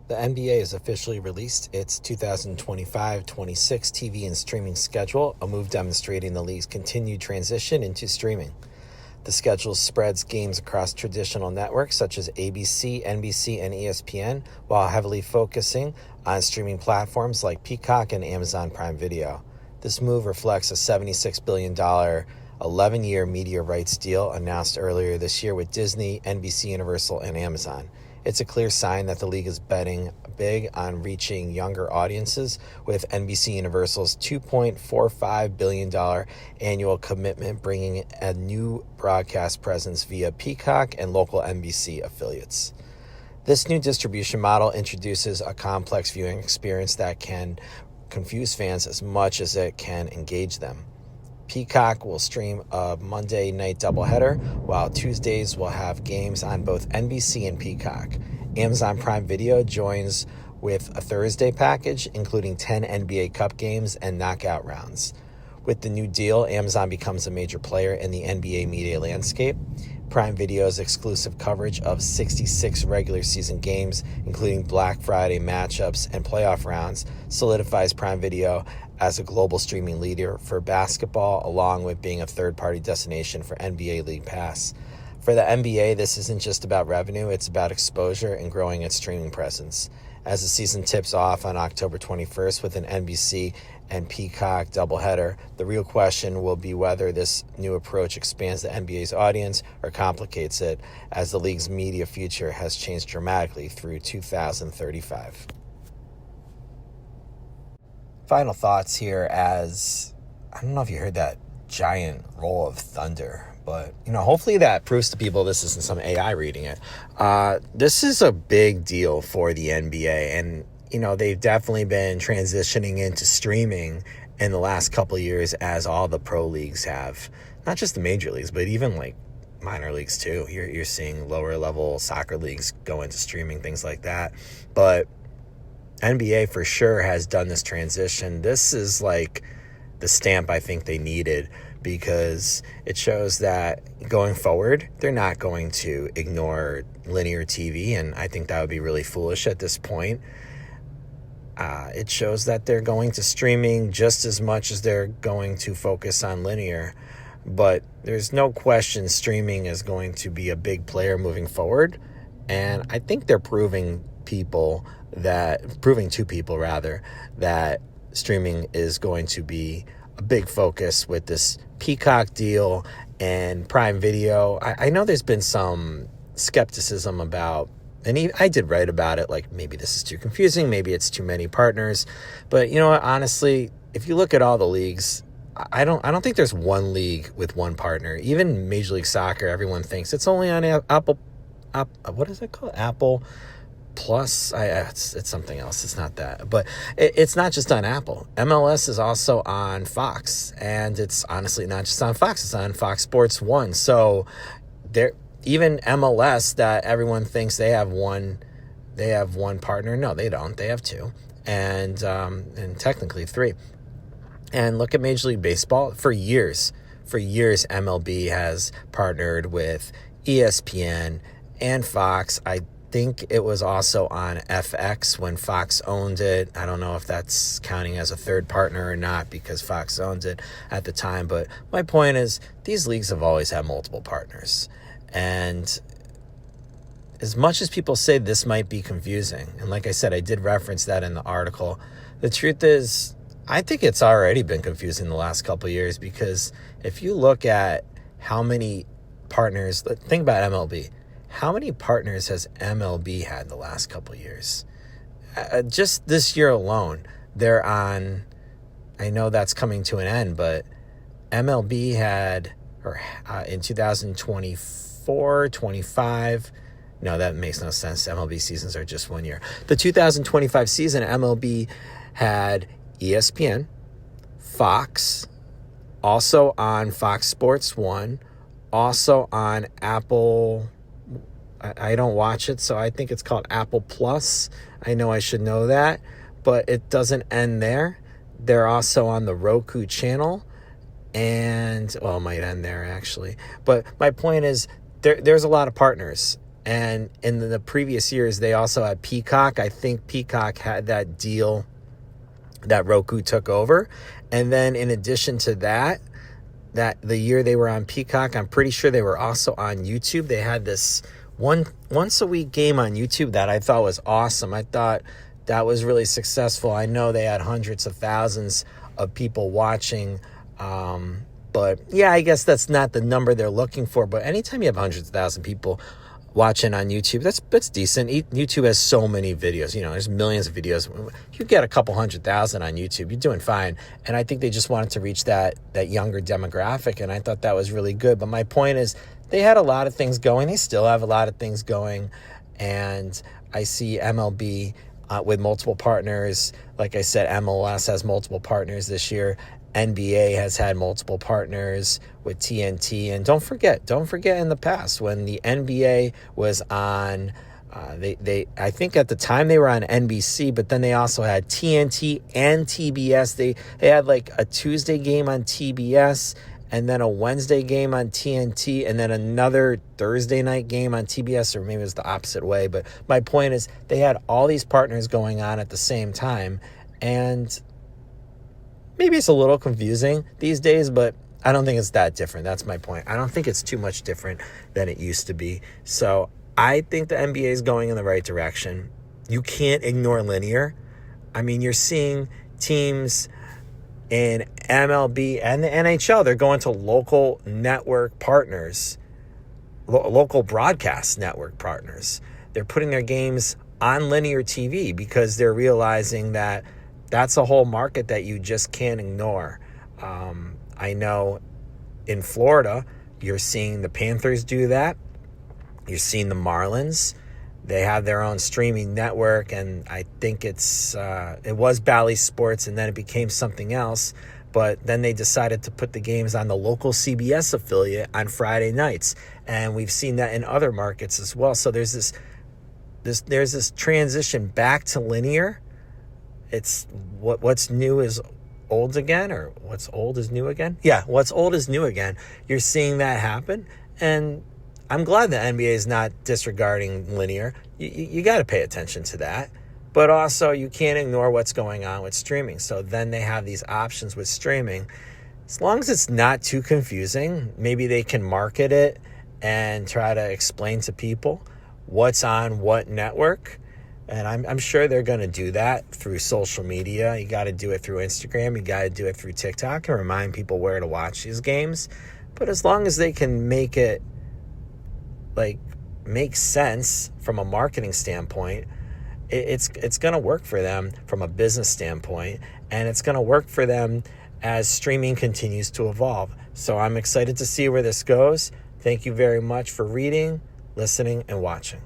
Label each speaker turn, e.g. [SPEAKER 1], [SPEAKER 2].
[SPEAKER 1] The NBA has officially released its 2025-26 TV and streaming schedule, a move demonstrating the league's continued transition into streaming. The schedule spreads games across traditional networks such as ABC, NBC, and ESPN, while heavily focusing on streaming platforms like Peacock and Amazon Prime Video. This move reflects a $76 billion 11-year media rights deal announced earlier this year with Disney, NBC Universal, and Amazon. It's a clear sign that the league is betting big on reaching younger audiences, with NBC Universal's $2.45 billion annual commitment bringing a new broadcast presence via Peacock and local NBC affiliates. This new distribution model introduces a complex viewing experience that can confuse fans as much as it can engage them. Peacock will stream a Monday night doubleheader, while Tuesdays will have games on both NBC and Peacock. Amazon Prime Video joins with a Thursday package, including 10 NBA Cup games and knockout rounds. With the new deal, Amazon becomes a major player in the NBA media landscape. Prime Video's exclusive coverage of 66 regular season games, including Black Friday matchups and playoff rounds, solidifies Prime Video as a global streaming leader for basketball, along with being a third-party destination for NBA League Pass. For the NBA, this isn't just about revenue, it's about exposure and growing its streaming presence. As the season tips off on October 21st with an NBC and Peacock doubleheader, the real question will be whether this new approach expands the NBA's audience or complicates it, as the league's media future has changed dramatically through 2035. Final thoughts here, as I don't know if you heard that giant roll of thunder, but hopefully that proves to people this isn't some AI reading it. This is a big deal for the NBA, and they've definitely been transitioning into streaming in the last couple of years, as all the pro leagues have. Not just the major leagues, but even like minor leagues too. You're seeing lower level soccer leagues go into streaming, things like that. But NBA for sure has done this transition. This is like the stamp I think they needed, because it shows that going forward, they're not going to ignore linear TV, and I think that would be really foolish at this point. It shows that they're going to streaming just as much as they're going to focus on linear, but there's no question streaming is going to be a big player moving forward, and I think they're proving to people that streaming is going to be a big focus with this Peacock deal and Prime Video. I know there's been some skepticism about, and I did write about it, like maybe this is too confusing, maybe it's too many partners. But you know what, honestly, if you look at all the leagues, I don't think there's one league with one partner. Even Major League Soccer, everyone thinks it's only on Apple, what is it called? Apple Plus, it's something else. It's not that, but it's not just on Apple. MLS is also on Fox, and it's honestly not just on Fox. It's on Fox Sports 1. So even MLS, that everyone thinks they have one partner. No, they don't. They have two, and technically three. And look at Major League Baseball. For years, MLB has partnered with ESPN and Fox. I think it was also on FX when Fox owned it. I don't know if that's counting as a third partner or not, because Fox owned it at the time. But my point is, these leagues have always had multiple partners. And as much as people say this might be confusing, and like I said, I did reference that in the article, the truth is, I think it's already been confusing the last couple of years, because if you look at how many partners, think about MLB. How many partners has MLB had the last couple of years? Just this year alone, they're on, I know that's coming to an end, but MLB had, in 2024, 25, no, that makes no sense. MLB seasons are just 1 year. The 2025 season, MLB had ESPN, Fox, also on Fox Sports 1, also on Apple. I don't watch it, so I think it's called Apple Plus. I know I should know that, but it doesn't end there. They're also on the Roku channel, and, well, it might end there, actually. But my point is, there's a lot of partners, And in the previous years, they also had Peacock. I think Peacock had that deal that Roku took over. And then in addition to that the year they were on Peacock, I'm pretty sure they were also on YouTube. They had this once a week game on YouTube that I thought was awesome. I thought that was really successful. I know they had hundreds of thousands of people watching. But yeah, I guess that's not the number they're looking for. But anytime you have hundreds of thousands of people watching on YouTube, that's decent. YouTube has so many videos. There's millions of videos. You get a couple 100,000 on YouTube, you're doing fine. And I think they just wanted to reach that younger demographic, and I thought that was really good. But my point is, they had a lot of things going. They still have a lot of things going, and I see MLB with multiple partners. Like I said, MLS has multiple partners this year. NBA has had multiple partners with TNT. And don't forget in the past when the NBA was on, I think at the time they were on NBC, but then they also had TNT and TBS. They had like a Tuesday game on TBS and then a Wednesday game on TNT and then another Thursday night game on TBS, or maybe it was the opposite way. But my point is, they had all these partners going on at the same time, and maybe it's a little confusing these days, but I don't think it's that different. That's my point. I don't think it's too much different than it used to be. So I think the NBA is going in the right direction. You can't ignore linear. I mean, you're seeing teams in MLB and the NHL, they're going to local network partners, local broadcast network partners. They're putting their games on linear TV because they're realizing that that's a whole market that you just can't ignore. I know in Florida, you're seeing the Panthers do that. You're seeing the Marlins. They have their own streaming network, and I think it was Bally Sports, and then it became something else. But then they decided to put the games on the local CBS affiliate on Friday nights, and we've seen that in other markets as well. So there's this transition back to linear. It's what's new is old again, or what's old is new again. Yeah, what's old is new again. You're seeing that happen, and I'm glad the NBA is not disregarding linear. You got to pay attention to that, but also you can't ignore what's going on with streaming. So then they have these options with streaming. As long as it's not too confusing, maybe they can market it and try to explain to people what's on what network. And I'm sure they're going to do that through social media. You got to do it through Instagram. You got to do it through TikTok and remind people where to watch these games. But as long as they can make it make sense from a marketing standpoint, it's going to work for them from a business standpoint, and it's going to work for them as streaming continues to evolve. So I'm excited to see where this goes. Thank you very much for reading, listening, and watching.